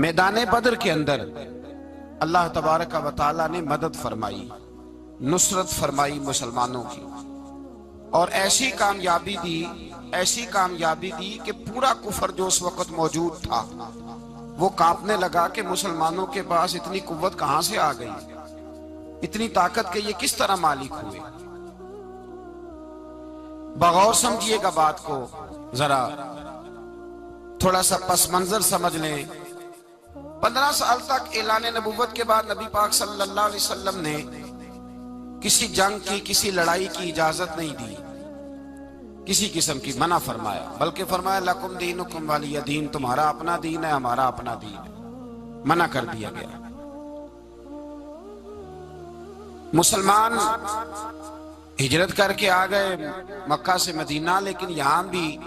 मैदान बदर के अंदर अल्लाह तबारक व तआला ने मदद फरमाई, नुसरत फरमाई मुसलमानों की, और ऐसी कामयाबी दी कि पूरा कुफर जो उस वक्त मौजूद था वो कांपने लगा कि मुसलमानों के पास इतनी कुव्वत कहां से आ गई, इतनी ताकत के ये किस तरह मालिक हुए। बगौर समझिएगा बात को, जरा थोड़ा सा पस मंजर समझ लें। 15 साल तक ऐलान नबुव्वत के बाद नबी पाक सल्लल्लाहु अलैहि वसल्लम ने किसी जंग की, किसी लड़ाई की इजाजत नहीं दी, किसी किस्म की मना फरमाया, बल्कि फरमाया लकुम दीनुकुम वलिय दीन, तुम्हारा अपना दीन है, हमारा अपना दीन है। मना कर दिया गया। मुसलमान हिजरत करके आ गए मक्का से मदीना, लेकिन यहां भी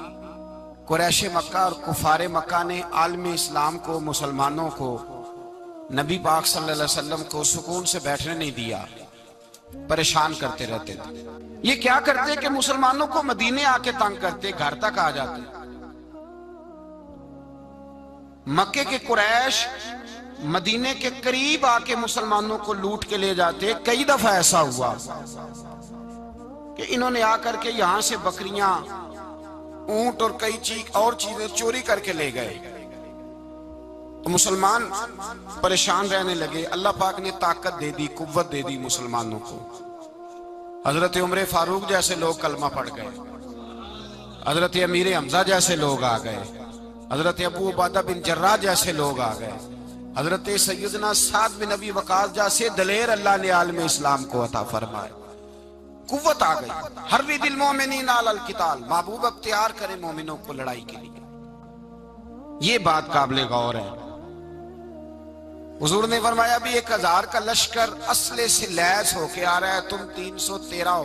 कुरैश मक्का और कुफारे मक्का ने आलम इस्लाम को, मुसलमानों को, नबी पाक सल्लल्लाहु अलैहि वसल्लम को सुकून से बैठने नहीं दिया, परेशान करते रहते थे। ये क्या करते कि मुसलमानों को मदीने आके तंग करते, घर तक आ जाते। मक्के के कुरैश मदीने के करीब आके मुसलमानों को लूट के ले जाते। कई दफा ऐसा हुआ कि इन्होंने आकर के यहां से बकरियां, ऊंट और कई और चीजें चोरी करके ले गए। तो मुसलमान परेशान रहने लगे। अल्लाह पाक ने ताकत दे दी, कुव्वत दे दी मुसलमानों को। हजरत उमर फारूक जैसे लोग कलमा पढ़ गए, हजरत अमीर हमजा जैसे लोग आ गए, हजरत अबू उबादा बिन जर्राह जैसे लोग आ गए, हजरत सैयदना साद बिन अबी वकास जैसे दलेर अल्लाह ने आलम इस्लाम को अता फरमाया। कुव्वत आ गई। हर दिल मोमिनीन अलल किताल, महबूब अब तैयार करे मोमिनों को लड़ाई के लिए। ये बात काबिल गौर है। हुजूर ने फरमाया भी 1000 का लश्कर असले से लैस होके आ रहा है, तुम 313 हो।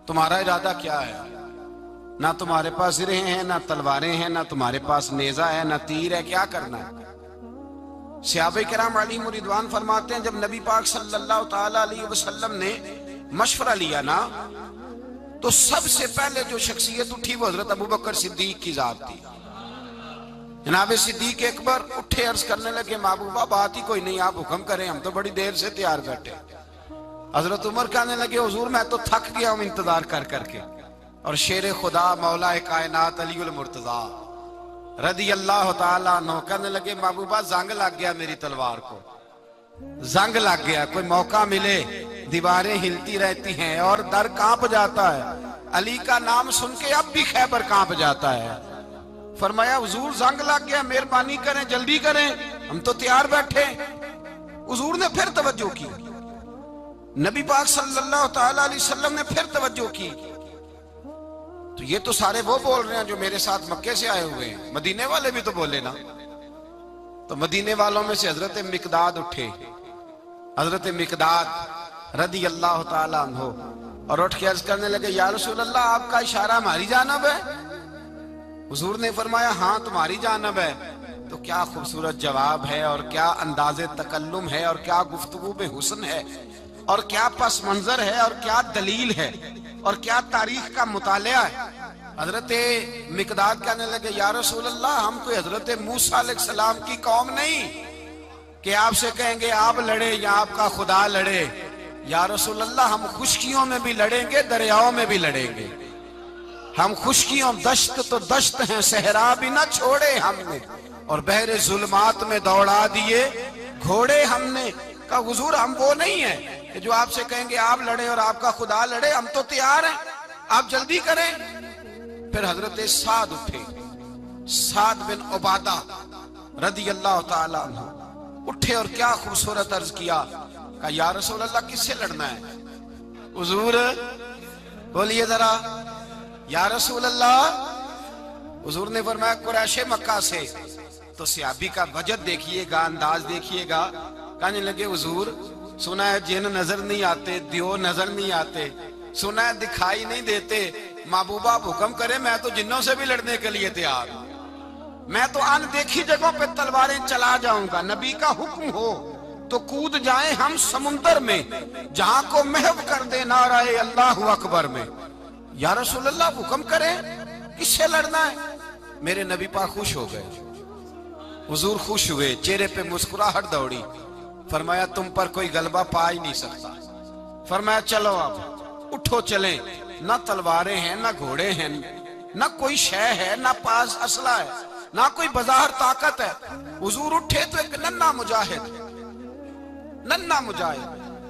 तुम्हारा इरादा क्या है? ना तुम्हारे पास सिरे हैं, ना तलवारें हैं, ना तुम्हारे पास नेजा है, ना तीर है, क्या करना है? सहाबा किराम अलैहिम रिदवान फरमाते हैं, जब नबी पाक सल्लल्लाहु ताला अलैहि वसल्लम ने मशवरा लिया ना, तो सबसे पहले जो शख्सियत उठी वो हजरत अबू बकर सिद्दीक की जात थी। जनाब सिद्दीक अकबर उठे, अर्ज करने लगे, महबूबा बात ही कोई नहीं, आप हुक्म करें, हम तो बड़ी देर से तैयार बैठे। हजरत उमर कहने लगे, हुजूर मैं तो थक गया हूं इंतजार कर करके। और शेर खुदा मौला कायनात अलीउल मुर्तजा रदी अल्लाह ताला अन्हु कहने लगे, महबूबा जंग लग गया मेरी तलवार को, जंग लग गया। कोई मौका मिले, दीवारें हिलती रहती हैं और दर कांप जाता है। अली का नाम सुन के अब भी खैबर कांप जाता है। फरमाया, हुजूर जंग लग गया, मेहरबानी करें, जल्दी करें, हम तो तैयार बैठे। हुजूर ने फिर तवज्जो की, नबी पाक सल्लल्लाहु ताला अलैहि वसल्लम ने फिर तवज्जो की। तो ये तो सारे वो बोल रहे हैं जो मेरे साथ मक्के से आए हुए हैं, मदीने वाले भी तो बोले ना। तो मदीने वालों में से हजरत मिकदाद उठे, हजरत मिकदाद रदी अल्लाह ताला अन्हु, और उठ के अर्ज करने लगे, या रसूल अल्लाह आपका इशारा हमारी जानिब है। हुजूर ने फरमाया, हाँ तुम्हारी जानिब है। तो क्या खूबसूरत जवाब है, और क्या अंदाजे तकल्लुम है, और क्या गुफ्तगू में हुस्न है, और क्या पस मंजर है, और क्या दलील है, और क्या तारीख का मुतालिया है। हजरत मिकदाद कहने लगे, या रसूल अल्लाह हम कोई हजरत मूसा अलैहिस्सलाम की कौम नहीं कि आपसे कहेंगे आप लड़े या आपका खुदा लड़े। या रसूल अल्लाह हम खुशकियों में भी लड़ेंगे, दरियाओं में भी लड़ेंगे। हम खुशकियों दश्त तो दश्त हैं, सहरा भी ना छोड़े हमने, और बहरे जुल्मात में दौड़ा दिए घोड़े हमने। कहा, हुजूर हम वो नहीं है कि जो आपसे कहेंगे आप लड़े और आपका खुदा लड़े, हम तो तैयार हैं, आप जल्दी करें। फिर हजरत साद उठे, साद बिन उबादा रदी अल्लाह ताला अन्हु उठे और क्या खूबसूरत अर्ज किया। कहा, या रसूल अल्लाह किससे लड़ना है? हुजूर बोलिए जरा, या रसूल अल्लाह। हुजूर ने फरमाया, कुरैश मक्का से। तो सहाबी का वजद देखिएगा, अंदाज देखिएगा। कहने लगे, हुजूर सुना है जिन नजर नहीं आते, दियो नजर नहीं आते, सुना है दिखाई नहीं देते। महबूबा हुक्म करे, मैं तो जिन्नों से भी लड़ने के लिए तैयार हूं। मैं तो अनदेखी जगहों पे तलवारें चला जाऊंगा। नबी का हुक्म हो तो कूद जाएं हम समुंदर में, जहां को महव कर दे नाराए अल्लाहु अकबर में। या रसूल अल्लाह हुक्म करें, किससे लड़ना है? मेरे नबी पाक खुश हो गए। हुजूर खुश हुए, चेहरे पे मुस्कुराहट दौड़ी। फरमाया तुम पर कोई गलबा पा ही नहीं सकता। फरमाया चलो अब उठो चलें। ना तलवारें हैं, ना घोड़े हैं, ना कोई शय है, ना पास असला है, ना कोई बाजार ताकत है। हुजूर उठे तो एक नन्ना मुजाहिद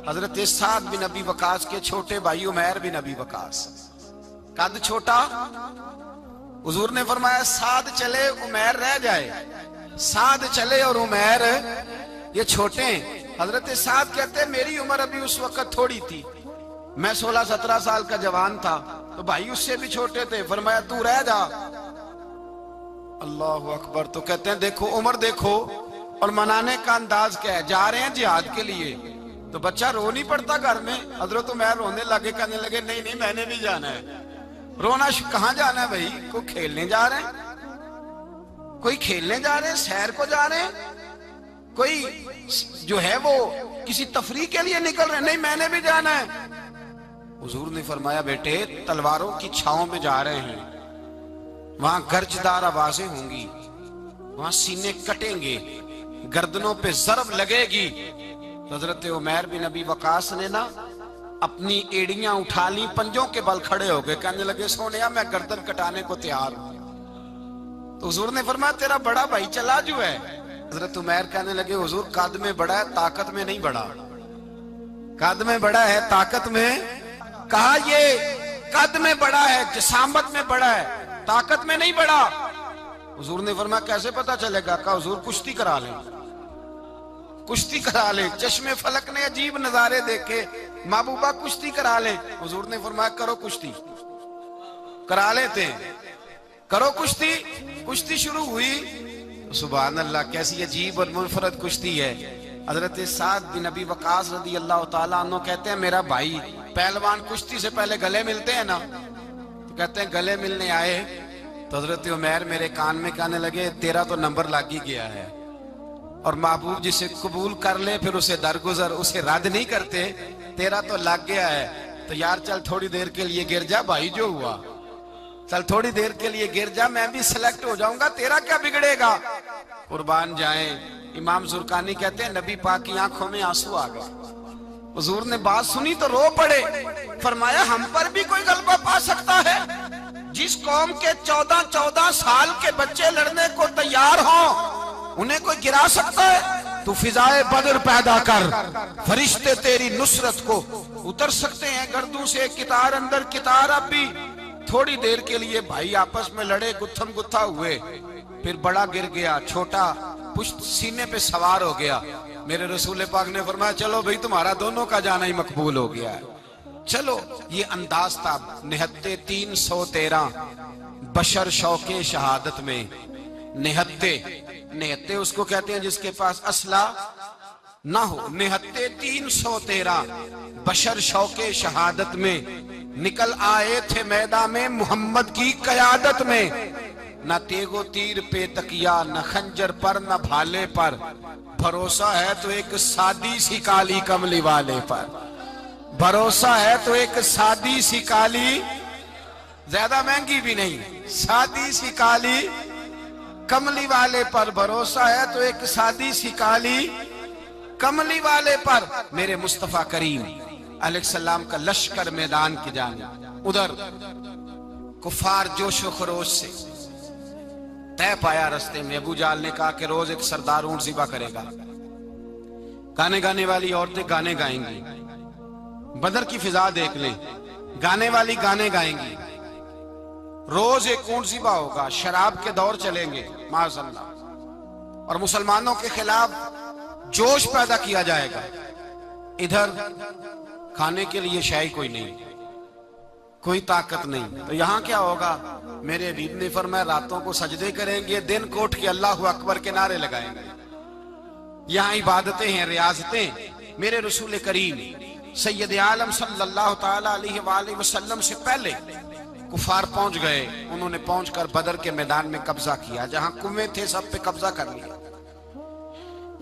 हजरत साद बिन अबी वकास के छोटे भाई उमैर बिन अबी वकास, कद छोटा। हुजूर ने फरमाया साद चले उमैर रह जाए, साद चले और उमैर ये छोटे। हजरत साद कहते मेरी उम्र अभी उस वक्त थोड़ी थी, मैं 16-17 साल का जवान था, तो भाई उससे भी छोटे थे। फरमाया तू रह जा। अल्लाह अकबर। तो कहते हैं देखो उम्र देखो और मनाने का अंदाज क्या है। जा रहे हैं जिहाद के लिए, तो बच्चा रो नहीं पड़ता घर में। हजरत उमैर रोने लगे, कहने लगे नहीं नहीं मैंने भी जाना है। रोना कहाँ जाना है भाई? कोई खेलने जा रहे हैं, कोई खेलने जा रहे हैं, सैर को जा रहे हैं, कोई जो है वो किसी तफरीह के लिए निकल रहे हैं। नहीं मैंने भी जाना है। हुजूर ने फरमाया बेटे तलवारों की छाओं में जा रहे हैं, वहां गर्जदार आवाजें होंगी, वहां सीने कटेंगे, गर्दनों पे जरब लगेगी। हजरत उमैर बिन अबी वकास ने ना अपनी एड़ियां उठा ली, पंजों के बल खड़े हो गए, कहने लगे सोनिया मैं गर्दन कटाने को तैयार हूं। तो हुजूर ने फरमाया तेरा बड़ा भाई चला जो है। हजरत उमैर कहने लगे हुजूर कद में बड़ा है, ताकत में नहीं बड़ा। कद में बड़ा है, ताकत में। कहा ये कद में बड़ा है, जसामत में बड़ा है, ताकत में नहीं बड़ा। हुजूर ने फरमाया कैसे पता चलेगा? कहा हुजूर कुश्ती करा ले, कुश्ती करा ले। चश्मे फलक ने अजीब नजारे देखे, महबूबा कुश्ती करा ले। हुजूर ने फरमाया करो कुश्ती। करा लेते हैं, करो कुश्ती। कुश्ती शुरू हुई। सुभान अल्लाह, कैसी अजीब और मुनफरद कुश्ती है। हजरत साद बिन अबी वकास रदी अल्लाह तआला अन्हु कहते हैं मेरा भाई पहलवान कुश्ती से पहले गले मिलते हैं ना, तो कहते हैं गले मिलने आए तो हजरत उमैर मेरे कान में कहने लगे तेरा तो नंबर लग ही गया है, और महबूब जिसे कबूल कर ले फिर उसे दरगुजर, उसे रद्द नहीं करते, तेरा तो लग गया है। तो यार चल थोड़ी देर के लिए गिर जा भाई, जो हुआ चल थोड़ी देर के लिए गिर जा, मैं भी सिलेक्ट हो जाऊंगा, तेरा क्या बिगड़ेगा। कुर्बान जाए। इमाम जुर्कानी कहते हैं नबी पाक की आंखों में आंसू आ गए। हुजूर ने बात सुनी तो रो पड़े। फरमाया हम पर भी कोई गलबा पा सकता है? जिस कौम के 14-14 साल के बच्चे लड़ने को तैयार हो, उन्हें कोई गिरा सकता है? तू फिजाए बदर पैदा कर, फरिश्ते तेरी नुसरत को उतर सकते हैं गर्दों से, कितार अंदर कितार। अब भी थोड़ी देर के लिए भाई आपस में लड़े, गुत्थम गुत्था हुए, फिर बड़ा गिर गया, छोटा पुश्त सीने पे सवार हो गया। मेरे रसूल पाक ने फरमाया चलो भाई तुम्हारा दोनों का जाना ही मकबूल हो गया है, चलो। ये अंदाज था। निहत्ते 313 बशर शौके शहादत में। निहत्ते उसको कहते हैं जिसके पास असला ना हो। निहत्ते 313 बशर शौके शहादत में निकल आए थे मैदान में मोहम्मद की कयादत में। न तेगो तीर पे तकिया, न खंजर पर, न भाले पर, भरोसा है तो एक सादी सी काली कमली वाले पर। भरोसा है तो एक सादी सी काली, ज्यादा महंगी भी नहीं, सादी सी काली कमली वाले पर। भरोसा है तो एक सादी सी काली कमली वाले पर। मेरे मुस्तफा करीम अलैहिस्सलाम का लश्कर मैदान की जानिब, उधर कुफार जोशो खरोश से तय पाया रास्ते में। अबू जाल ने कहा कि रोज एक सरदार ऊंट ज़िबा करेगा, गाने गाने वाली औरतें गाने गाएंगी, बदर की फिजा देख लें, गाने वाली गाने गाएंगी, रोज एक ऊंट ज़िबा होगा, शराब के दौर चलेंगे माज़अल्लाह, और मुसलमानों के खिलाफ जोश पैदा किया जाएगा। इधर खाने के लिए शाही कोई नहीं, कोई ताकत नहीं। तो यहां क्या होगा? मेरे हबीब ने फरमाया रातों को सजदे करेंगे, दिन को उठ के अल्लाह अकबर के नारे लगाएंगे। यहाँ इबादतें हैं, रियाजतें। मेरे रसूल करीम सैयद आलम सल्लल्लाहु ताला अलैहि वसल्लम से पहले कुफार पहुंच गए। उन्होंने पहुंचकर बदर के मैदान में कब्जा किया। जहां कुएं थे सब पे कब्जा कर लिया।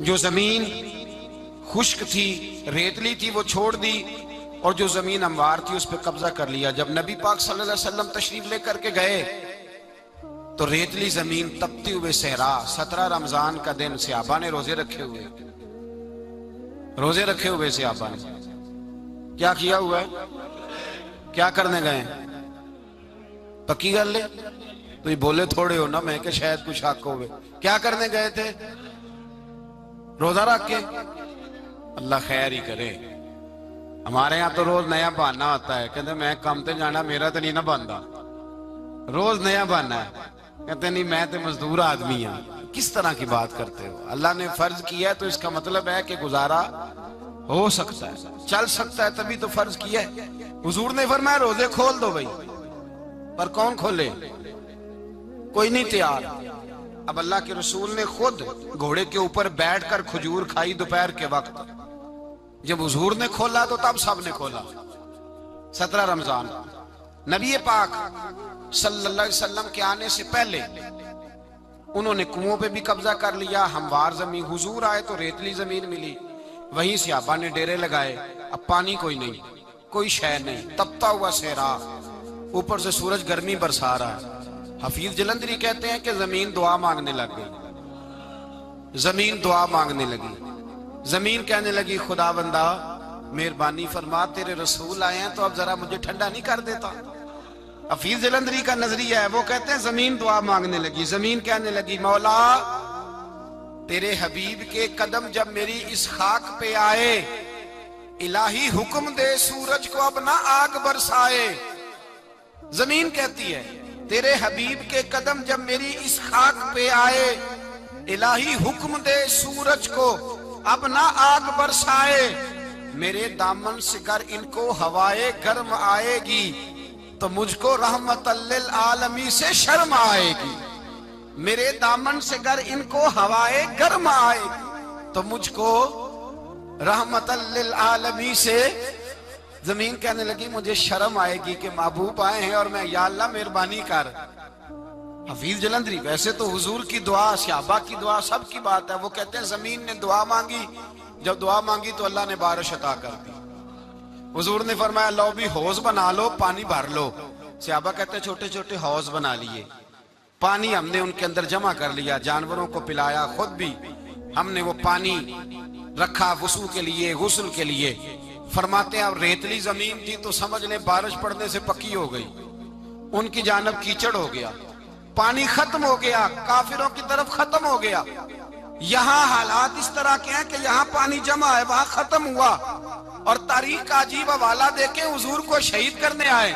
जो जमीन खुश्क थी, रेतली थी, वो छोड़ दी, और जो जमीन हमवार थी उस पर कब्जा कर लिया। जब नबी पाक सल्लल्लाहु अलैहि वसल्लम तशरीफ लेकर के गए, तो रेतली जमीन, तपती हुए सहरा, 17 रमजान का दिन सहाबा ने रोजे रखे हुए, रोजे रखे हुए सहाबा ने क्या किया हुआ है? क्या करने गए? पक्की गल है, तो ये बोले थोड़े हो ना, मैं कि शायद कुछ हक हो। क्या करने गए थे? रोजा रख के। अल्लाह खैर ही करे। हमारे यहाँ तो रोज नया बहाना होता है, कहते मैं काम ते जाना, मेरा तो नहीं ना बनता। रोज नया बहाना है, कहते नहीं मैं तो मजदूर आदमी हूं। किस तरह की बात करते हो? अल्लाह ने फर्ज किया है तो इसका मतलब है कि गुजारा हो सकता है, चल सकता है, तभी तो फर्ज किया है। हुजूर ने फरमाया रोजे खोल दो भाई, पर कौन खोले? कोई नहीं तैयार। अब अल्लाह के रसूल ने खुद घोड़े के ऊपर बैठकर खजूर खाई दोपहर के वक्त। जब हुजूर ने खोला तो तब सब ने खोला। 17 रमजान नबी पाक सल्लल्लाहु अलैहि वसल्लम के आने से पहले उन्होंने कुओं पे भी कब्जा कर लिया, हमवार जमीन। हुजूर आए तो रेतली जमीन मिली, वहीं सहाबा ने डेरे लगाए। अब पानी कोई नहीं, कोई शय नहीं, तपता हुआ सहरा, ऊपर से सूरज गर्मी बरसा रहा है। हफीज जलंधरी कहते हैं कि जमीन दुआ मांगने लग गई। जमीन दुआ मांगने लगी। जमीन कहने लगी खुदा बंदा मेहरबानी फरमा, तेरे रसूल आए हैं तो अब जरा मुझे ठंडा नहीं कर देता। हफीज जलंधरी का नजरिया है, वो कहते हैं जमीन दुआ मांगने लगी। जमीन कहने लगी मौला तेरे हबीब के कदम जब मेरी इस खाक पे आए, इलाही हुक्म दे सूरज को अब ना आग बरसाए। जमीन कहती है तेरे हबीब के कदम जब मेरी इस खाक पे आए, इलाही हुक्म दे सूरज को अब ना आग बरसाए। मेरे दामन से कर इनको हवाए गर्म आएगी तो मुझको रहमतल्लिल आलमी से शर्म आएगी। मेरे दामन से गर इनको हवाए गर्म आएगी तो मुझको रहमतल्लिल आलमी से। जमीन कहने लगी मुझे शर्म आएगी कि महबूब आए हैं और मैं, या अल्लाह मेहरबानी कर। हफीज जलंधरी वैसे तो हुजूर की दुआ, सहाबा की दुआ, सब की बात है। वो कहते हैं जमीन ने दुआ मांगी, जब दुआ मांगी तो अल्लाह ने बारिश अता कर दी। हुजूर ने फरमाया लो भी हौज बना लो, पानी भर लो। सहाबा कहते हैं छोटे छोटे हौज बना लिए, पानी हमने उनके अंदर जमा कर लिया, जानवरों को पिलाया, खुद भी हमने वो पानी रखा वुसू के लिए, गुस्ल के लिए। फरमाते हैं अब रेतली जमीन थी तो समझ ले बारिश पड़ने से पक्की हो गई, उनकी जानब कीचड़ हो गया, पानी खत्म हो गया, काफिरों की तरफ खत्म हो गया। यहाँ हालात इस तरह के हैं कि यहाँ पानी जमा है, वहां खत्म हुआ। और तारीख का अजीब हवाला देके हुजूर को शहीद करने आए।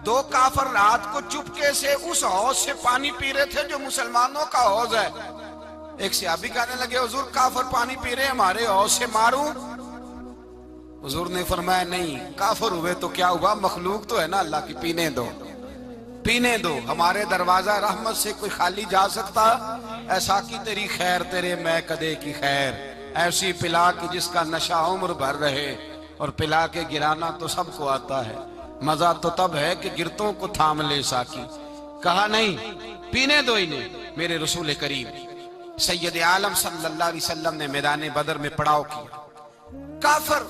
2 काफिर रात को चुपके से उस हौज से पानी पी रहे थे जो मुसलमानों का हौज है। एक सहाबी कहने लगे हुजूर काफिर पानी पी रहे, हमारे हौज से मारूं? हुजूर ने फरमाया नहीं, काफिर हुए तो क्या हुआ, मखलूक तो है ना अल्लाह की, पीने दो, पीने दो। हमारे दरवाजा रहमत से कोई खाली जा सकता? ऐसा की तेरी खैर तेरे मैं कदे की खैर, ऐसी पिला कि जिसका नशा उम्र भर रहे, और पिला के गिराना तो सबको आता है, मजा तो तब है कि गिरतों को थाम ले साकी। कहा नहीं, पीने दो इन्हें। मेरे रसूल करीम सैयद आलम सल्लल्लाहु अलैहि वसल्लम ने मैदान बदर में पड़ाव किया। काफिर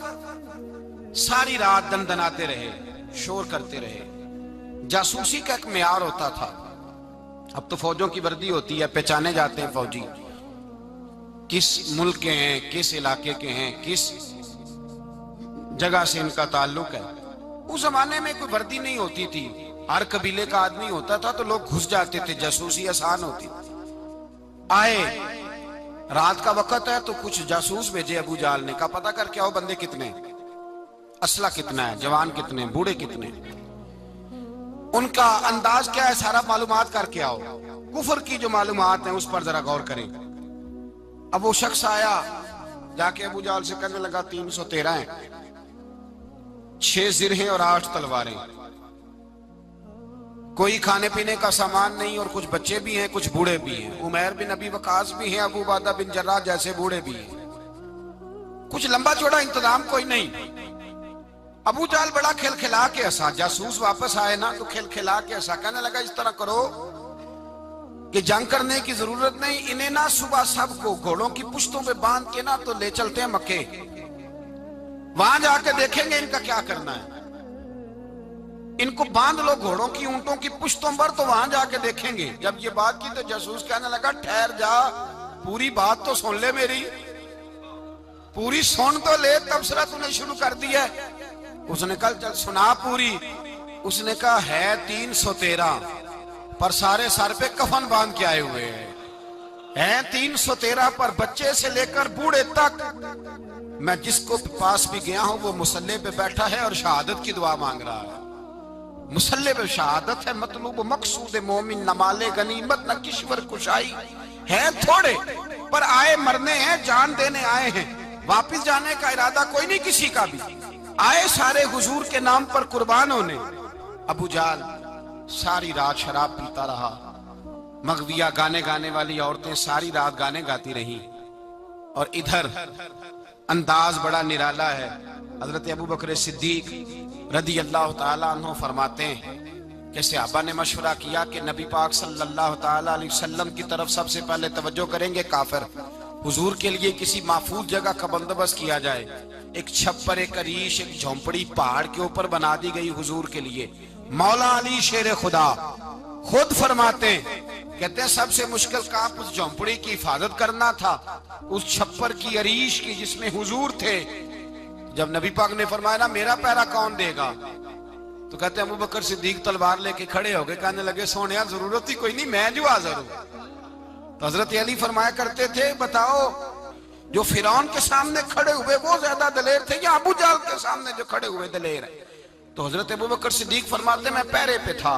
सारी रात दनदनाते रहे, शोर करते रहे। जासूसी का एक मेयार होता था। अब तो फौजों की वर्दी होती है, पहचाने जाते हैं फौजी किस मुल्क के हैं, किस इलाके के हैं, किस जगह से इनका ताल्लुक है। उस जमाने में कोई वर्दी नहीं होती थी, हर कबीले का आदमी होता था तो लोग घुस जाते थे, जासूसी आसान होती थी। आए रात का वक्त है तो कुछ जासूस भेजे अबू जाल ने, कहा पता करके आओ बंदे कितने, असला कितना है, जवान कितने, बूढ़े कितने, उनका अंदाज क्या है, सारा मालूमात करके आओ। कुफर की जो मालूमात है उस पर जरा गौर करें। अब वो शख्स आया, जाके अबू जाल से कहने लगा 313 हैं, 6 जिरहें और 8 तलवारें, कोई खाने पीने का सामान नहीं, और कुछ बच्चे भी हैं, कुछ बूढ़े भी हैं। उमैर बिन अबी वकास भी हैं, अबू उबादा बिन जर्राह जैसे बूढ़े भी हैं, कुछ लंबा चौड़ा इंतजाम कोई नहीं। अबू जाल बड़ा खिलखिला के हंसा, जासूस वापस आए ना तो खिलखिला के हंसा, कहने लगा इस तरह करो कि जंग करने की जरूरत नहीं, इन्हें ना सुबह सबको घोड़ों की पुश्तों पे बांध के ना तो ले चलते हैं मक्के, वहां जाके देखेंगे इनका क्या करना है। इनको बांध लो घोड़ों की, ऊंटों की पुश्तों पर, तो वहां जाके देखेंगे। जब ये बात की तो जासूस कहने लगा, ठहर जा, पूरी बात तो सुन ले मेरी, पूरी सुन तो ले, तबसरा तूने शुरू कर दिया। उसने कहा चल सुना पूरी। उसने कहा है 313, पर सारे सर पे कफन बांध के आए हुए हैं 313 पर, बच्चे से लेकर बूढ़े तक। मैं जिसको पास भी गया हूं वो मुसल्ले पे बैठा है और शहादत की दुआ मांग रहा है। मुसल्ले पे शहादत है, मतलब मकसूद मोमिन, न माले गनीमत न किश्वर कुशाई है थोड़े, पर आए मरने हैं, जान देने आए हैं, वापिस जाने का इरादा कोई नहीं किसी का भी। आए सारे हुजूर के नाम पर कुर्बान होने। अबू जाल सारी रात शराब पीता रहा। मगविया गाने गाने वाली औरतें सारी रात गाने गाती रही। और इधर अंदाज बड़ा निराला है। हजरत अबू बकर सिद्दीक रदी अल्लाह ताला अन्हु फरमाते हैं कि सहाबा ने मशवरा किया कि नबी पाक सल्लल्लाहु ताला अलैहि वसल्लम की तरफ सबसे पहले तवज्जो करेंगे काफिर। हुजूर के लिए किसी महफूज जगह का बंदोबस्त किया जाए। एक छप्पर, एक अरीश, एक झोंपड़ी पहाड़ के ऊपर बना दी गई हुजूर के लिए। मौला अली शेर खुदा खुद फरमाते, कहते हैं सबसे मुश्किल काम उस झोंपड़ी की हिफाजत करना था, उस छप्पर की, अरीश की, जिसमें हुजूर थे। जब नबी पाक ने फरमाया ना मेरा पहरा कौन देगा, तो कहते अबू बकर सिद्दीक तलवार लेके खड़े हो गए, कहने लगे सोनिया जरूरत ही कोई नहीं, मैं जो हाजिर हूं। तो हजरत अली फरमाया करते थे, बताओ जो फिरौन के सामने खड़े हुए वो ज्यादा दलेर थे या अबू जाल के सामने जो खड़े हुए दलेर है? तो हजरत अबू बकर सिद्दीक फरमाते मैं पहरे पे था।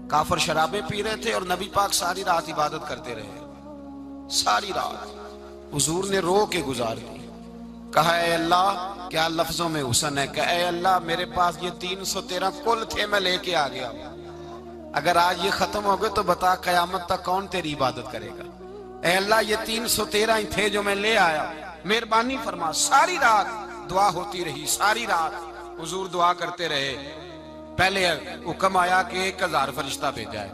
काफर शराबें पी रहे थे और नबी पाक सारी रात इबादत करते रहे। सारी रात हुजूर ने रो के गुजार दी। कहा ए अल्लाह, क्या लफ्जों में हुसन है, कहा ए अल्लाह मेरे पास ये 313 कुल थे, मैं लेके आ गया, अगर आज ये खत्म हो गए तो बता कयामत तक कौन तेरी इबादत करेगा। ए अल्लाह ये 313 ही थे जो मैं ले आया, मेहरबानी फरमा। सारी रात दुआ होती रही, सारी रात हुजूर दुआ करते रहे। पहले हुक्म आया कि 1000 फरिश्ता भेजा है,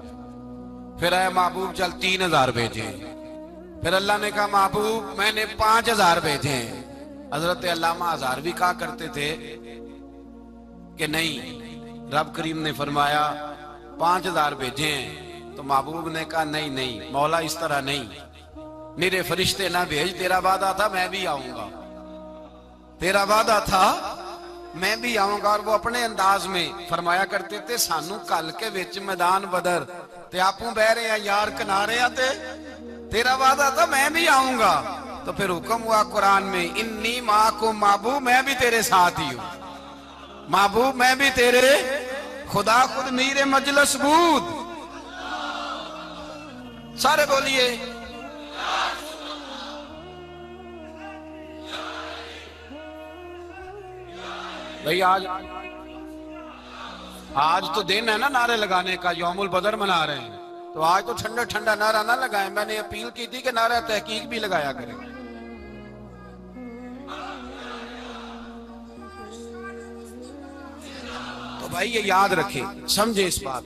फिर आया महबूब चल 3000 भेजे, फिर अल्लाह ने कहा महबूब मैंने 5000 भेजे। हजरत अल्लामा हजार भी कहा करते थे कि नहीं, रब करीम ने फरमाया 5000 भेजे हैं। तो महबूब ने कहा नहीं नहीं मौला इस तरह नहीं, मेरे फरिश्ते ना भेज, तेरा वादा था मैं भी आऊंगा, तेरा वादा था मैं भी आऊंगा। और वो अपने अंदाज में फरमाया करते थे, सानू कल के विच मैदान बदर ते आपू बह रहे हैं यार किनारे आते, तेरा वादा था मैं भी आऊंगा। तो फिर हुक्म हुआ कुरान में, इन्नी माँ को महबूब मैं भी तेरे साथ ही हूं, महबूब मैं भी तेरे, खुदा खुद मीरे मजलस बूद। सारे बोलिए भाई। आज तो दिन है ना नारे लगाने का, यौमुल बदर मना रहे हैं, तो आज तो ठंडा ठंडा नारा ना लगाएं। मैंने अपील की थी कि नारा तहकीक भी लगाया करें। तो भाई ये याद रखे, समझे इस बात।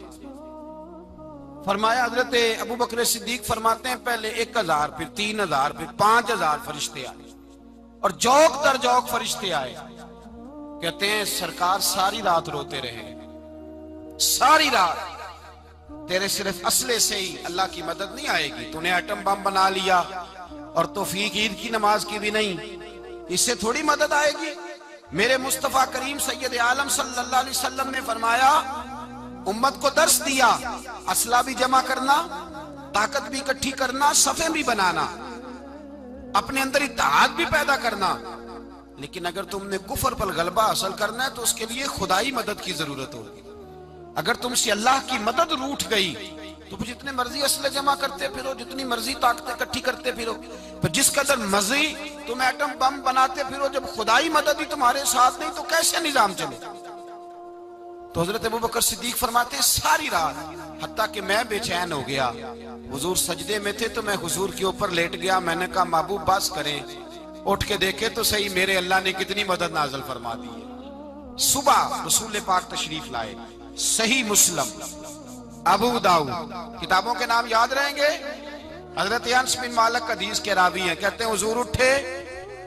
फरमाया हजरत अबू बकर सिद्दीक फरमाते हैं पहले 1000, फिर 3000, फिर 5000 फरिश्ते आए और जौक दर जौक फरिश्ते आए। कहते हैं सरकार सारी रात रोते रहे, सारी रात। तेरे सिर्फ असले से ही अल्लाह की मदद नहीं आएगी, तूने एटम बम बना लिया और तौफीक ईद की नमाज की भी नहीं, इससे थोड़ी मदद आएगी। मेरे मुस्तफा करीम सैयद आलम सल्लल्लाहु अलैहि वसल्लम ने फरमाया, उम्मत को दर्स दिया, असला भी जमा करना, ताकत भी इकट्ठी करना, सफे भी बनाना, अपने अंदर इत्तेहाद भी पैदा करना। लेकिन अगर तुमने कुफर पर गलबा हासिल करना है तो उसके लिए खुदाई मदद की जरूरत होगी। अगर तुमसे अल्लाह की मदद रूठ गई तो फिर जितने मर्जी असले जमा करते फिरो, जितनी मर्जी ताकतें इकट्ठी करते फिरो, पर जिस कदर मर्जी तुम एटम बम बनाते फिरो, जब खुदाई मदद ही तुम्हारे साथ नहीं तो कैसे निजाम चले। तो हजरत अबू बकर सिद्दीक फरमाते हैं सारी रात, हत्ता कि मैं बेचैन हो गया। हुजूर सजदे में थे तो मैं हुजूर के ऊपर लेट गया। मैंने कहा महबूब बस करें, उठ के देखे तो सही मेरे अल्लाह ने कितनी मदद नाज़िल फरमा दी है। सुबह रसूल पाक तशरीफ लाए, सही मुस्लिम, अबू दाऊद, किताबों के नाम याद रहेंगे। हजरत अनस बिन मालिक हदीस के रावी हैं, कहते हैं हुजूर उठे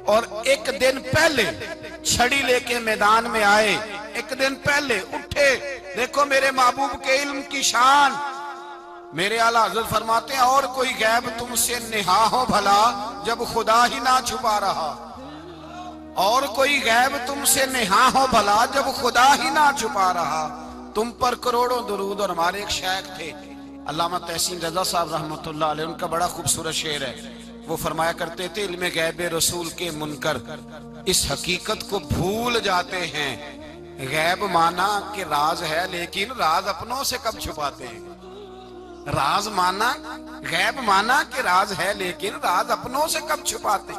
और एक दिन पहले छड़ी लेके मैदान में आए एक दिन पहले उठे, देखो मेरे महबूब के इल्म की शान। मेरे आला हज़रत फरमाते हैं और कोई गैब तुमसे निहा हो भला जब खुदा ही ना छुपा रहा, और कोई गैब तुमसे निहा हो भला जब खुदा ही ना छुपा रहा। तुम पर करोड़ों दुरूद। और हमारे एक शेख थे अल्लामा तहसीन रजा साहब रहमतुल्लाह अलैह, उनका बड़ा खूबसूरत शेर है। वो फरमाया करते थे, इल्मे गैब रसूल के मुनकर इस हकीकत को भूल जाते हैं, गैब माना कि राज है लेकिन राज अपनों से कब छुपाते हैं। राज माना, गैब माना कि राज है लेकिन राज अपनों से कब छुपाते।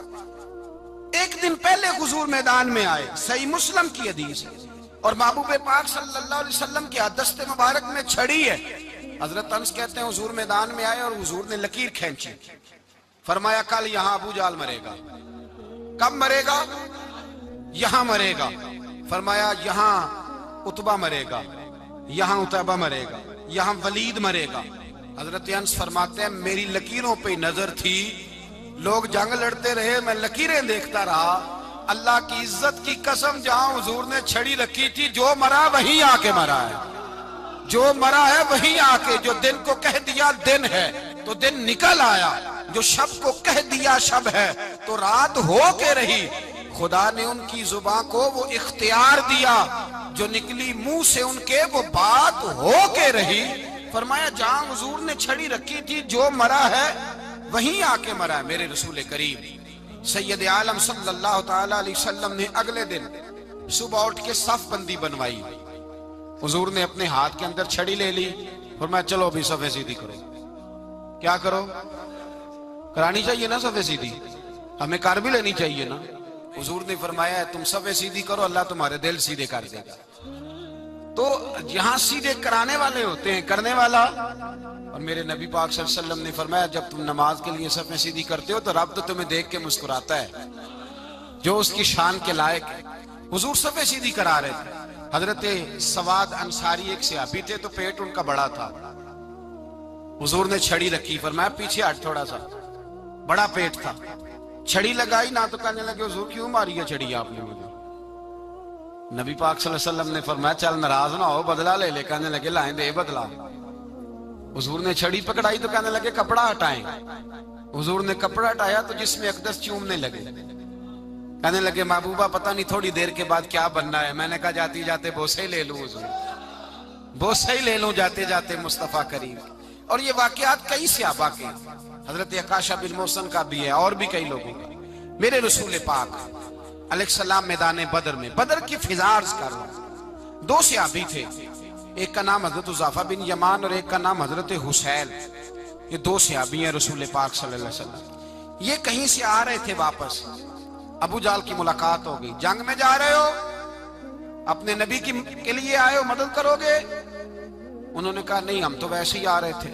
एक दिन पहले हुजूर मैदान में आए, सही मुस्लिम की हदीस है, और महबूब पाक सल्लल्लाहु अलैहि वसल्लम की दस्ते मुबारक में छड़ी है। हजरत अनस कहते हैं हुजूर मैदान में आए और हुजूर ने लकीर खींची, फरमाया कल यहां अबू जाल मरेगा। कब मरेगा? यहां मरेगा। फरमाया यहां उतबा मरेगा, यहां उतबा मरेगा, यहां वलीद मरेगा। हजरत अनस फरमाते हैं मेरी लकीरों पे नजर थी, लोग जंग लड़ते रहे, मैं लकीरें देखता रहा। अल्लाह की इज्जत की कसम, जहां हुजूर ने छड़ी रखी थी, जो मरा वही आके मरा है, जो मरा है वही आके। जो दिन को कह दिया दिन है तो दिन निकल आया, जो शब को कह दिया शब है तो रात हो के रही। खुदा ने उनकी जुबान को वो इख्तियार दिया, जो निकली मुंह से उनके वो बात हो के रही। फरमाया जहां हुजूर ने छड़ी रखी थी, जो मरा है वहीं आके मरा है मेरे रसूल करीम सैयद आलम सल्लल्लाहु ताला अलैहि वसल्लम ने अगले दिन सुबह उठ के सफ बंदी बनवाई। हुजूर ने अपने हाथ के अंदर छड़ी ले ली, फरमाया चलो अभी सफे सीधी करो। क्या करो? करानी चाहिए ना सफे सीधी, हमें कर भी लेनी चाहिए ना। हुजूर ने फरमाया तुम सफे सीधी करो, अल्लाह तुम्हारे दिल सीधे कर देगा। तो यहां सीधे कराने वाले होते हैं, करने वाला। और मेरे नबी पाक सल्लल्लाहु अलैहि वसल्लम ने फरमाया जब तुम नमाज के लिए सफे सीधी करते हो तो रब तो तुम्हें देख के मुस्कुराता है, जो उसकी शान के लायक है। हुजूर सफे सीधी करा रहे थे। हजरत सवाद अंसारी एक सहाबी थे, तो पेट उनका बड़ा था। हुजूर ने छड़ी रखी, फरमाया पीछे हट थोड़ा सा, बड़ा पेट था। छड़ी लगाई ना तो कहने लगे हुजूर क्यों मारी है छड़ी आपने मुझे। नबी पाक सल्लल्लाहु अलैहि वसल्लम ने फरमाया चल नाराज ना हो, बदला ले ले। कहने लगे लाएं दे बदला। हुजूर ने छड़ी पकड़ाई तो कहने लगे कपड़ा हटाएं। हुजूर ने कपड़ा हटाया तो जिसमें अकदस चूमने लगे। कहने लगे महबूबा पता नहीं थोड़ी देर के बाद क्या बनना है। मैंने कहा जाते जाते बोसे ही ले लूं हुजूर, बोसे ही ले लूं जाते जाते मुस्तफा करीम। और ये वाकयात कई सहाबा के, हजरत अकाशा बिन मोहसन का भी है और भी कई लोगों का। मेरे रसूल पाक अलैहिस्सलाम मैदान बदर में, बदर की फिजार्ज कर रहा हूं, दो सहाबी थे, एक का नाम हजरत उज़ाफा बिन यमान और एक का नाम हजरत हुसैन। ये दो सहाबी हैं रसूल पाक सल्लल्लाहु अलैहि वसल्लम। ये कहीं से आ रहे थे वापस, अबू जाल की मुलाकात हो गई। जंग में जा रहे हो, अपने नबी के लिए आए हो, मदद करोगे? उन्होंने कहा नहीं हम तो वैसे ही आ रहे थे।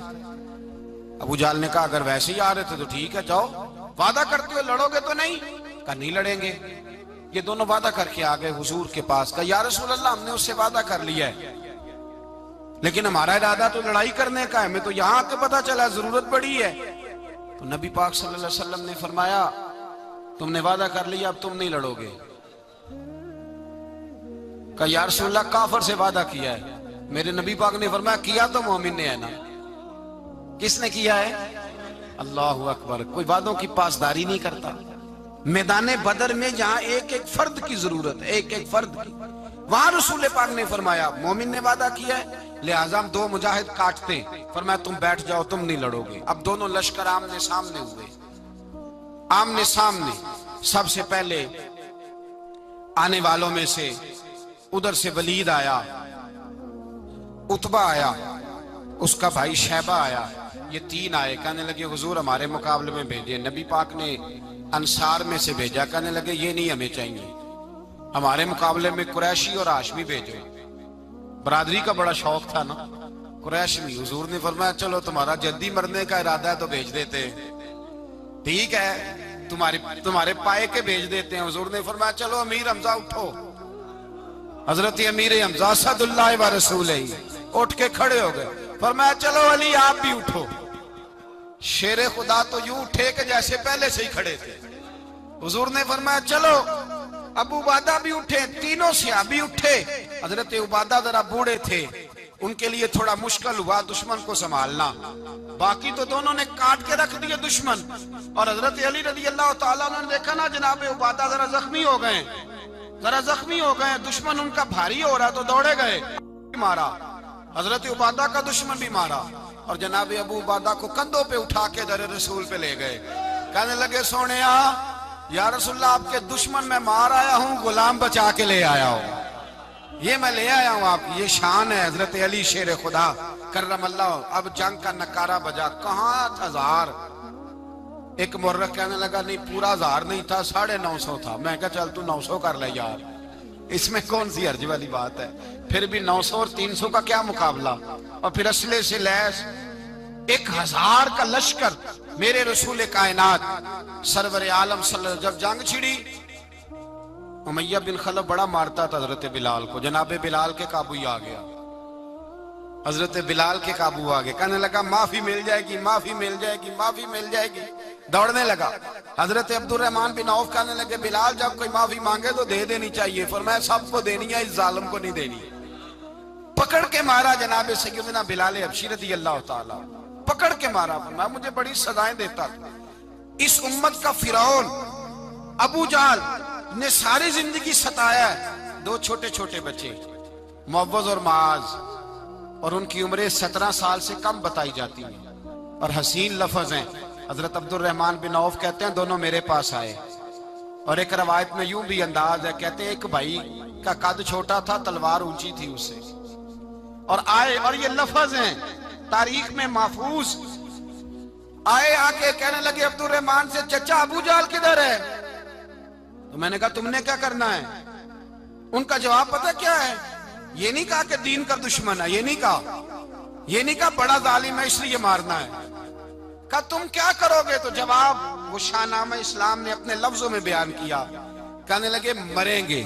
अबू जाल ने कहा अगर वैसे ही आ रहे थे तो ठीक है जाओ, वादा करते हो लड़ोगे तो नहीं? कहा नहीं लड़ेंगे। ये दोनों वादा करके आ गए हुजूर के पास। कहा या रसूल अल्लाह हमने उससे वादा कर लिया है, लेकिन हमारा इरादा तो लड़ाई करने का है, हमें तो यहाँ आके पता चला जरूरत पड़ी है। तो नबी पाक सल्लल्लाहु अलैहि वसल्लम ने फरमाया तुमने वादा कर लिया अब तुम नहीं लड़ोगे। कहा या रसूल अल्लाह काफर से वादा किया है। मेरे नबी पाक ने फरमाया किया तो मोमिन ने है ना। किसने किया है? अल्लाहु अकबर। कोई वादों की पासदारी नहीं करता। मैदान बदर में जहां एक एक फर्द की जरूरत है, एक एक फर्द की, वहां रसूल पाक ने फरमाया मोमिन ने वादा किया है, लिहाजा हम दो मुजाहिद काटते। फरमाया तुम बैठ जाओ, तुम नहीं लड़ोगे। अब दोनों लश्कर आमने सामने हुए, आमने सामने। सबसे पहले आने वालों में से उधर से वलीद आया, उतबा आया, उसका भाई शैबा आया, ये तीन आए। कहने लगे हुजूर हमारे मुकाबले में भेजे। नबी पाक ने अंसार में से भेजा, कहने लगे ये नहीं हमें चाहिए, हमारे मुकाबले में कुरैशी और हाशमी भेजो। बरादरी का बड़ा शौक था ना कुरैशी। हुजूर ने फरमाया चलो तुम्हारा जल्दी मरने का इरादा है तो भेज देते, ठीक है तुम्हारे पाए के भेज देते हैं। हुजूर ने फरमाया चलो अमीर हमजा उठो। हजरत अमीर हमजा सदुल्लाह व रसूल उठ के खड़े हो गए। फरमाया चलो अली आप भी उठो। शेरे खुदा तो यूं उठे कि जैसे पहले से ही खड़े थे। हुजूर ने फरमाया चलो अबू उबादा भी उठे, तीनों सहाबी उठे। हजरत उबादा जरा बूढ़े थे, उनके लिए थोड़ा मुश्किल हुआ दुश्मन को संभालना। बाकी तो दोनों ने काट के रख दिए दुश्मन। और हजरत अली रजी अल्लाह तआला ने देखा ना जनाब उबादा जरा जख्मी हो गए, दुश्मन उनका भारी हो रहा तो दौड़े गए, मारा। हजरत उबादा का दुश्मन भी मारा और जनाब अबू उबादा को कंधों पे उठा के दर रसूल पे ले गए। कहने लगे सोने या रसूलल्लाह, आपके दुश्मन मैं मार आया हूँ, गुलाम बचा के ले आया हूँ, ये मैं ले आया हूँ आप। ये शान है हजरत अली शेर खुदा करमल्लाह। अब जंग का नकारा बजा, कहाँ 1000। एक मुर्रख कहने लगा नहीं पूरा 1000 नहीं था, 950 था। मैं कहा चल तू 900 कर ले यार, इसमें कौन सी अर्ज वाली बात है। फिर भी 900 और 300 का क्या मुकाबला। और फिर असले से लैस 1000 का लश्कर मेरे रसूल कायनात सरवर आलम सल्लल्लाहु, जब जंग छिड़ी उमैया बिन खलफ बड़ा मारता था हजरत बिलाल को। जनाबे बिलाल के काबू आ गया, हजरत बिलाल के काबू आ गए। कहने लगा माफी मिल जाएगी, माफी मिल जाएगी, माफी मिल जाएगी। दौड़ने लगा। हजरत अब्दुर्रहमान बिन औफ कहने लगे बिलाल जब कोई माफी मांगे तो दे देनी चाहिए। फरमाया सबको देनी है, इस जालिम को नहीं देनी। पकड़ के मारा जनाबे सैयदना बिलाल हबशी रज़ी अल्लाह ताला, पकड़ के मारा। फरमाया मुझे बड़ी सजाएं देता था। इस उम्मत का फिरौन अबू जहल ने सारी जिंदगी सताया है। 2 छोटे छोटे बच्चे मुअव्वज़ और माज, और उनकी उम्रें 17 साल से कम बताई जाती है और हसीन लफ्ज हैं। हजरत अब्दुर्रहमान बिन औफ कहते हैं दोनों मेरे पास आए, और एक रवायत में यूं भी अंदाज है, कहते हैं एक भाई का कद छोटा था, तलवार ऊंची थी उससे, और आए, और ये लफ्ज हैं तारीख में महफूज। आए आके कहने लगे अब्दुर्रहमान से चचा अबू जहल किधर है। तो मैंने कहा तुमने क्या करना है। उनका जवाब पता क्या है, ये नहीं कहा कि दीन का दुश्मन है, ये नहीं कहा बड़ा जालिम है इसलिए मारना है। कहा तुम क्या करोगे। तो जवाब वो शाहनामा इस्लाम ने अपने लफ्जों में बयान किया। कहने लगे मरेंगे।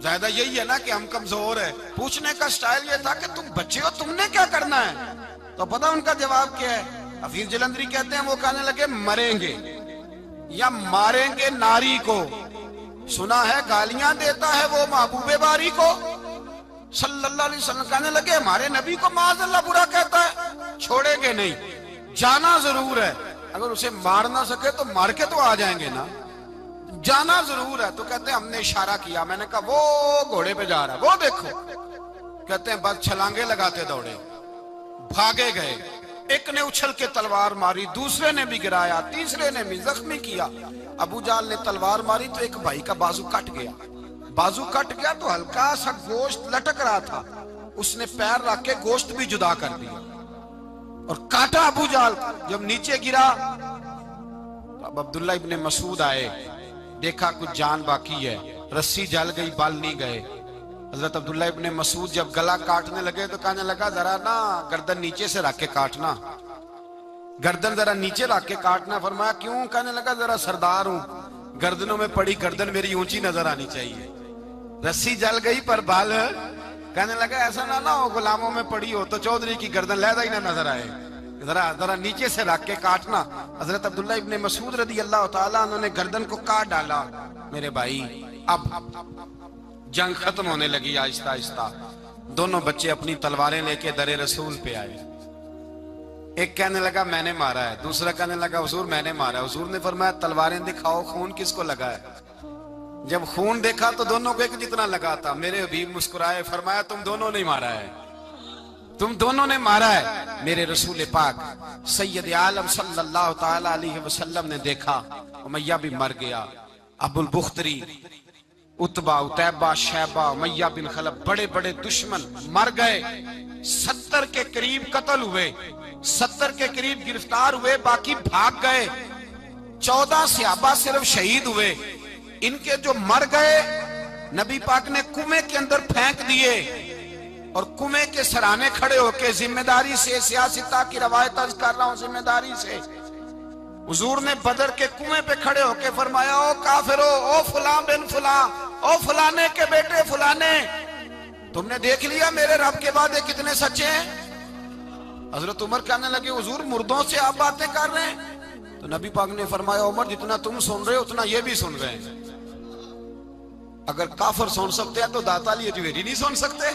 ज्यादा यही है ना कि हम कमजोर है। पूछने का स्टाइल ये था कि तुम बच्चे हो, तुमने क्या करना है। तो पता उनका जवाब क्या है। हफीज जलंधरी कहते हैं वो कहने लगे मरेंगे या मारेंगे नारी को। सुना है गालियां देता है वो महबूबे बारी को सल्लल्लाहु अलैहि वसल्लम। कहने लगे हमारे नबी को माज़अल्लाह बुरा कहता है, छोड़ेंगे नहीं, जाना जरूर है। अगर उसे मार ना सके तो मार के तो आ जाएंगे ना, जाना जरूर है। तो कहते हैं हमने इशारा किया। मैंने कहा वो घोड़े पे जा रहा है, वो देखो। कहते हैं बस छलांगे लगाते दौड़े, भागे गए। एक ने उछल के तलवार मारी, दूसरे ने भी गिराया, तीसरे ने भी जख्मी किया। अबू जहल ने तलवार मारी तो एक भाई का बाजू कट गया। बाजू कट गया तो हल्का सा गोश्त लटक रहा था, उसने पैर रख के गोश्त भी जुदा कर दिया और काटा अबू जहल। जब नीचे गिरा तो अब अब्दुल्ला इब्ने मसूद आए, देखा कुछ जान बाकी है, रस्सी जल गई, बाल नहीं गए। हजरत अब्दुल्ला इब्ने मसूद जब गला काटने लगे तो कहने लगा जरा ना गर्दन नीचे से रख के काटना, गर्दन जरा नीचे रख के काटना। फरमाया क्यों। कहने लगा जरा सरदार हूं, गर्दनों में पड़ी गर्दन मेरी ऊंची नजर आनी चाहिए। रस्सी जल गई पर बाल। कहने लगा ऐसा ना हो गुलामों में पड़ी हो तो चौधरी की गर्दन लहदा ही ना नजर आए, जरा जरा नीचे से रख के काटना। हजरत अब्दुल्ला इब्ने मसूद रज़ी अल्लाह ताला उन्होंने गर्दन को काट डाला। मेरे भाई अब जंग खत्म होने लगी आहिस्ता आहिस्ता। दोनों बच्चे अपनी तलवारें लेके दरे रसूल पे आए। एक कहने लगा मैंने मारा है, दूसरा कहने लगा हुजूर मैंने मारा है। हुजूर ने फरमाया तलवारें दिखाओ, खून किसको लगा है। जब खून देखा तो दोनों को एक जितना लगा था। मेरे हबीब मुस्कुराए, फरमाया तुम दोनों ने मारा है, तुम दोनों ने मारा है। मेरे रसूल पाक सैयद आलम सल्लल्लाहु ताला अलैहि वसल्लम ने देखा उमैया भी मर गया। अबुल बुख्तरी, उतबा, उतैबा, शैबा, उमैया बिन खलफ, बड़े बड़े दुश्मन मर गए। 70 के करीब कत्ल हुए, 70 के करीब गिरफ्तार हुए, बाकी भाग गए। 14 सहाबा सिर्फ शहीद हुए। इनके जो मर गए नबी पाक ने कुएं के अंदर फेंक दिए और कुएं के सराहने खड़े होके जिम्मेदारी से, सियासता की रवायत अर्ज कर रहा हूं, जिम्मेदारी से हुजूर ने बदर के कुएं पे खड़े होके फरमाया ओ काफिरो, ओ फुला बिन फुला, ओ फलाने के बेटे फलाने, तुमने देख लिया मेरे रब के वादे कितने सच्चे हैं। हजरत उमर कहने लगे हुजूर मुर्दों से आप बातें कर रहे हैं। तो नबी पाक ने फरमाया उमर जितना तुम सुन रहे हो उतना ये भी सुन रहे हैं। अगर काफर सुन सकते हैं तो दाता अली अजमेरी नहीं सुन सकते?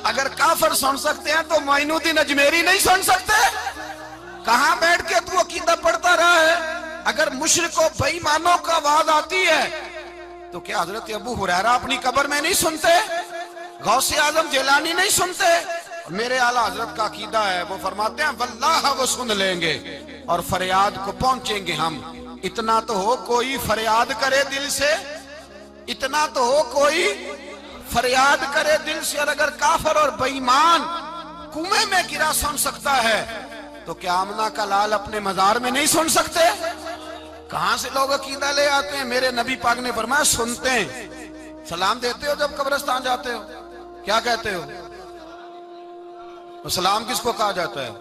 अगर काफर सुन सकते हैं तो मोइनुद्दीन अजमेरी नहीं सुन सकते? कहां बैठ के तू अकीदा पढ़ता रहा है? अगर मुशरिकों बेईमानों का आवाज आती है तो क्या हजरत अबू हुरैरा अपनी कब्र में नहीं सुनते? गौसे आजम जिलानी नहीं सुनते? मेरे आला हजरत का अकीदा है, वो फरमाते हैं वल्लाह वो सुन लेंगे और फरियाद को पहुंचेंगे हम। इतना तो हो कोई फरियाद करे दिल से, इतना तो हो कोई फरियाद करे दिल से। और अगर काफर और बेईमान कुएं में गिरा सुन सकता है तो क्या आमना का लाल अपने मजार में नहीं सुन सकते? कहां से लोग अकीदा ले आते हैं? मेरे नबी पाक ने फरमाया सुनते हैं। सलाम देते हो जब कब्रिस्तान जाते हो? क्या कहते हो? सलाम किसको कहा जाता है?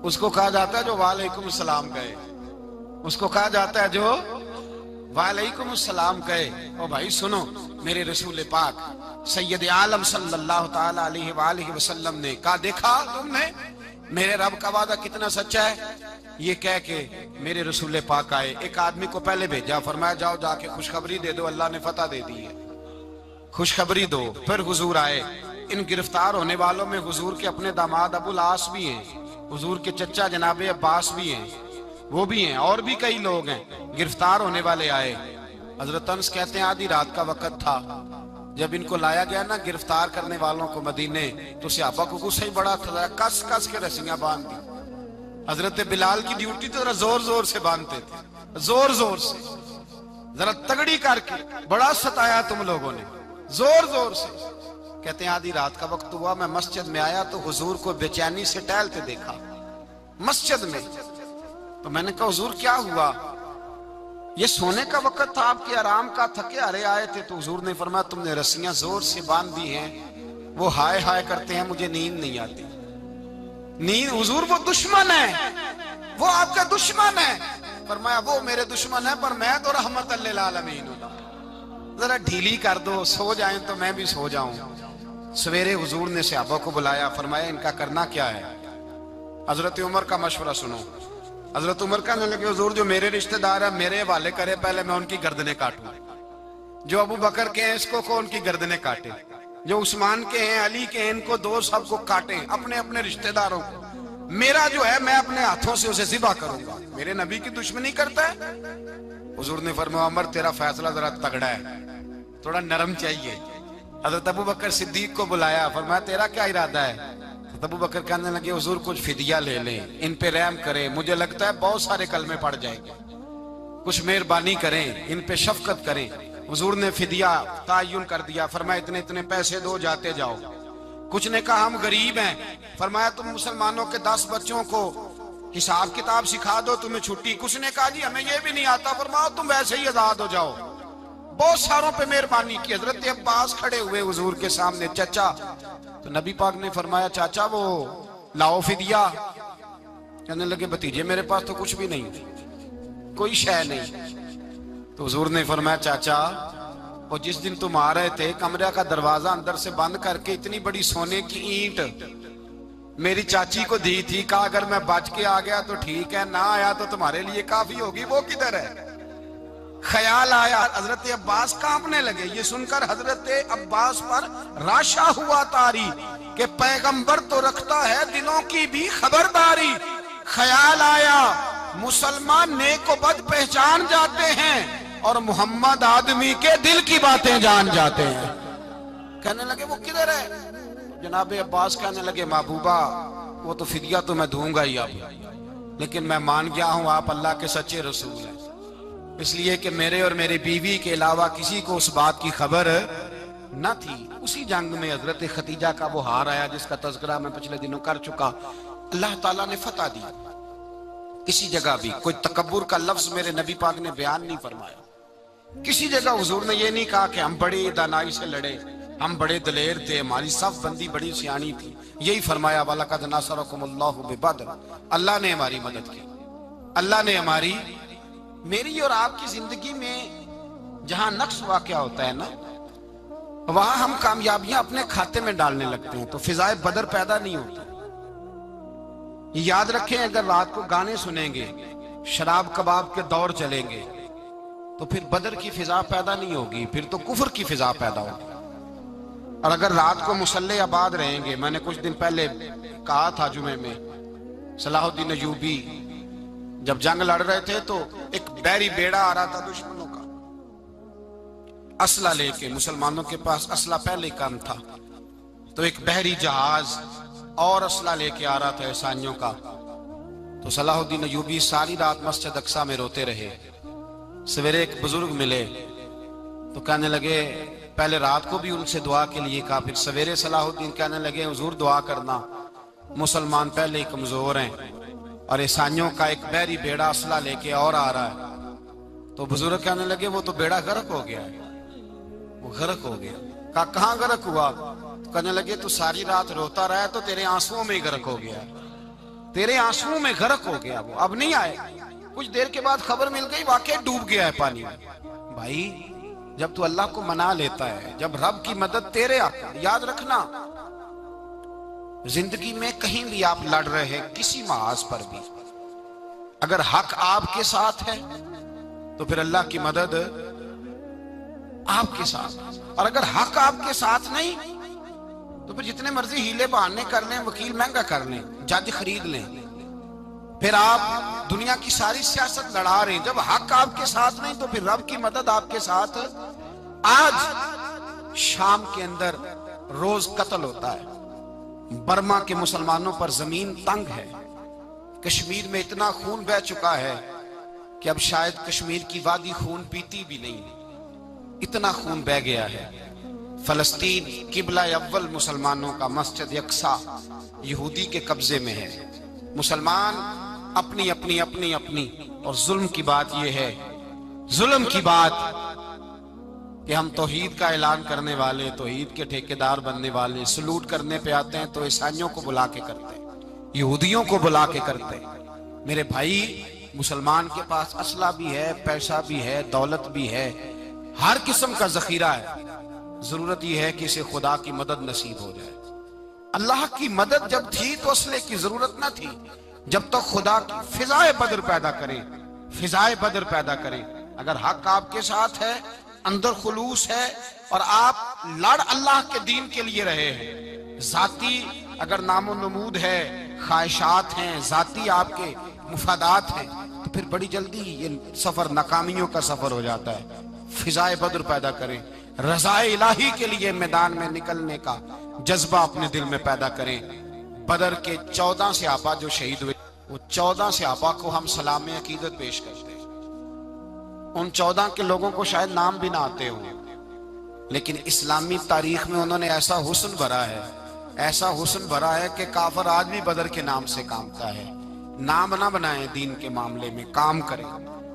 उसको कहा जाता है जो वालेकुम सलाम कहे, उसको कहा जाता है जो वालेकुम सलाम कहे। ओ भाई सुनो, मेरे रसूल पाक सैयद आलम सल्लल्लाहु ताला अलैहि वसल्लम ने कहा, देखा तुमने मेरे रब का वादा कितना सच्चा है? ये कह के मेरे रसूल पाक आए, एक आदमी को पहले भेजा, फरमाया जाओ जाके खुशखबरी दे दो, अल्लाह ने फतह दे दी है, खुशखबरी दो। फिर हुजूर आए। इन गिरफ्तार होने वालों में हुजूर के अपने दामाद अबुल आस भी हैं, हुजूर के चचा जनाबे अब्बास भी हैं, वो भी हैं, और भी कई लोग हैं। गिरफ्तार होने वाले आए। हजरत अनस कहते हैं आधी रात का वक्त था, जब इनको लाया गया ना गिरफ्तार करने वालों को मदीने, तो सहाबा को गुस्सा ही बड़ा था, कस कस के रस्सियां बांध दी। हजरत बिलाल की ड्यूटी तो जरा जोर जोर से बांधते थे, जोर जोर से, जरा तगड़ी करके, बड़ा सताया तुम लोगों ने, जोर जोर से। कहते हैं आधी रात का वक्त हुआ, मैं मस्जिद में आया तो हुजूर को बेचैनी से टहलते देखा मस्जिद में। तो मैंने कहा हुजूर क्या हुआ? ये सोने का वक्त था, आपके आराम का, थके हारे आए थे। तो हुजूर ने फरमाया तुमने रस्सियां जोर से बांध दी हैं, वो हाय हाय करते हैं, मुझे नींद नहीं आती। नींद? हुजूर वो दुश्मन है, वो आपका दुश्मन है। फरमाया वो मेरे दुश्मन है पर मैं तो रहमत लिल आलमीन हूं, जरा ढीली कर दो, सो जाएं तो मैं भी सो जाऊं। सवेरे हुजूर ने सहाबा को बुलाया, फरमाया इनका करना क्या है? हजरत उमर का मशवरा सुनो। हजरत उमर कहने लगे हुजूर जो मेरे रिश्तेदार है मेरे हवाले करे, पहले मैं उनकी गर्दनें काटूं। जो अबू बकर के हैं इसको को उनकी गर्दनें काटे, जो उस्मान के हैं अली के हैं इनको दो, सबको काटे, अपने अपने रिश्तेदारों को। मेरा जो है मैं अपने हाथों से उसे ज़िबा करूंगा। मेरे नबी की दुश्मनी करता है। हुजूर ने फरमाया उमर तेरा फैसला जरा तगड़ा है, थोड़ा नरम चाहिए। हजरत अबू बकर सिद्दीक को बुलाया, फरमाया तेरा क्या इरादा है? तो अबू बकर कहने लगे हुजूर कुछ फिदिया ले लें, इन पे रहम करें, मुझे लगता है बहुत सारे कलमे पड़ जाएंगे, कुछ मेहरबानी करें, इन पे शफकत करें। हुजूर ने फिदिया तायुन कर दिया, फरमाया इतने इतने पैसे दो, जाते जाओ। कुछ ने कहा हम गरीब हैं, फरमाया तुम मुसलमानों के 10 बच्चों को हिसाब किताब सिखा दो, तुम्हें छुट्टी। कुछ ने कहा जी हमें ये भी नहीं आता, फरमाया तुम वैसे ही आजाद हो जाओ। बहुत सारों पे मेहरबानी की। हजरत अब्बास खड़े हुए हुजूर के सामने, चाचा। तो नबी पाक ने फरमाया चाचा वो लाओ फिदिया। कहने लगे भतीजे मेरे पास तो कुछ भी नहीं, कोई शय नहीं। तो हुजूर ने फरमाया चाचा वो जिस दिन तुम आ रहे थे कमरे का दरवाजा अंदर से बंद करके इतनी बड़ी सोने की ईंट मेरी चाची को दी थी, कहा अगर मैं बच के आ गया तो ठीक है, ना आया तो तुम्हारे लिए काफी होगी, वो किधर है? ख्याल आया। हजरत अब्बास कांपने लगे। ये सुनकर हजरत अब्बास पर राशा हुआ तारी कि पैगंबर तो रखता है दिलों की भी खबरदारी। ख्याल आया मुसलमान नेक व बद पहचान जाते हैं और मोहम्मद आदमी के दिल की बातें जान जाते हैं। कहने लगे वो किधर है? जनाब अब्बास कहने लगे महबूबा वो तो फिदिया तो मैं दूंगा ही अब, लेकिन मैं मान गया हूं आप अल्लाह के सच्चे रसूल हैं, इसलिए कि मेरे और मेरी बीवी के अलावा किसी को उस बात की खबर न थी। उसी जंग में हजरत खतीजा का वो हार आया जिसका तज़किरा मैं पिछले दिनों कर चुका। अल्लाह ताला ने फतह दी। किसी जगह भी कोई तकब्बुर का लफ्ज मेरे नबी पाक ने बयान नहीं फरमाया। किसी जगह हुजूर ने ये नहीं कहा कि हम बड़ी दानाई से लड़े, हम बड़े दलेर थे, हमारी सब बंदी बड़ी सियानी थी। यही फरमाया वलक़द नसरकुमुल्लाहु बिबद्र, अल्लाह ने हमारी मदद की, अल्लाह ने हमारी, मेरी और आपकी जिंदगी में जहां नक्स वाक़या होता है ना, वहां हम कामयाबियां अपने खाते में डालने लगते हैं, तो फिजाए बदर पैदा नहीं होती। याद रखें अगर रात को गाने सुनेंगे, शराब कबाब के दौर चलेंगे, तो फिर बदर की फिजा पैदा नहीं होगी, फिर तो कुफर की फिजा पैदा होगी। और अगर रात को मुसल्ले आबाद रहेंगे, मैंने कुछ दिन पहले कहा था जुमे में, सलाहुद्दीन अयूबी जब जंग लड़ रहे थे तो एक बैरी बेड़ा आ रहा था दुश्मनों का, असला लेके। मुसलमानों के पास असला पहले कम था, तो एक बहरी जहाज और असला लेके आ रहा था ईसाइयों का। तो सलाहुद्दीन अयूबी सारी रात मस्जिद अक्सा में रोते रहे। सवेरे एक बुजुर्ग मिले तो कहने लगे, पहले रात को भी उनसे दुआ के लिए कहा, फिर सवेरे सलाहुद्दीन कहने लगे हुजूर दुआ करना, मुसलमान पहले ही कमजोर हैं और ईसाइयों का एक बहरी बेड़ा असला लेके और आ रहा है। तो बुजुर्ग कहने लगे वो तो बेड़ा गर्क हो गया है, वो गर्क हो गया। कहा कहाँ गर्क हुआ? तो कहने लगे तू सारी रात रोता रहा तो तेरे आंसुओं में गर्क हो गया, तेरे आंसुओं में गर्क हो गया, वो अब नहीं आए। कुछ देर के बाद खबर मिल गई वाकई डूब गया है पानी में। भाई जब तू अल्लाह को मना लेता है, जब रब की मदद तेरे आता है, याद रखना जिंदगी में कहीं भी आप लड़ रहे हैं, किसी महाज पर भी, अगर हक आपके साथ है तो फिर अल्लाह की मदद आपके साथ। और अगर हक आपके साथ नहीं तो फिर जितने मर्जी हीले बहाने कर लें, वकील महंगा कर लें, जज खरीद लें, फिर आप दुनिया की सारी सियासत लड़ा रहे हैं। जब हक आपके साथ नहीं तो फिर रब की मदद आपके साथ। आज शाम के अंदर रोज कत्ल होता है, बर्मा के मुसलमानों पर जमीन तंग है, कश्मीर में इतना खून बह चुका है कि अब शायद कश्मीर की वादी खून पीती भी नहीं, इतना खून बह गया है। फलस्तीन किबला अव्वल मुसलमानों का मस्जिद यक्सा यहूदी के कब्जे में है। मुसलमान अपनी अपनी अपनी अपनी, और जुल्म की बात यह है, जुल्म की बात कि हम तौहीद का ऐलान करने वाले, तौहीद के ठेकेदार बनने वाले, सलूट करने पे आते हैं तो ईसाइयों को बुला के करते हैं, यहूदियों को बुला के करते हैं। मेरे भाई मुसलमान के पास असला भी है, पैसा भी है, दौलत भी है, हर किस्म का जखीरा है। जरूरत यह है कि इसे खुदा की मदद नसीब हो जाए। अल्लाह की मदद जब थी तो असले की जरूरत ना थी। जब तक तो खुदा की फिजाए बदर पैदा करें, फिजाए बदर पैदा करें। अगर हक आपके साथ है, अंदर खुलूस है और आप लड़ अल्लाह के दीन के लिए रहे हैं, जाती अगर नामो नमूद है, ख्वाहिशात हैं, जाती आपके मुफादात हैं, तो फिर बड़ी जल्दी ये सफर नाकामियों का सफर हो जाता है। फिजाए बदर पैदा करें, रज़ाए इलाही के लिए मैदान में निकलने का जज्बा अपने दिल में पैदा करें। बदर के 14 सहाबा जो शहीद हुए, वो 14 सहाबा को हम सलाम अकीदत पेश करते हैं। उन 14 के लोगों को शायद नाम भी ना आते हो, लेकिन इस्लामी तारीख में उन्होंने ऐसा हुस्न भरा है, ऐसा हुस्न भरा है कि काफर आज भी बदर के नाम से कामता है। नाम ना बनाए दीन के मामले में, काम करें।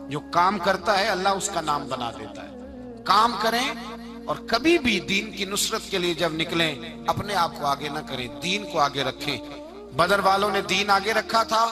जो काम करता है अल्लाह उसका नाम बना देता है। काम करें और कभी भी दीन की नुसरत के लिए जब निकलें अपने आप को आगे ना करें, दीन को आगे रखें। बदर वालों ने दीन आगे रखा था।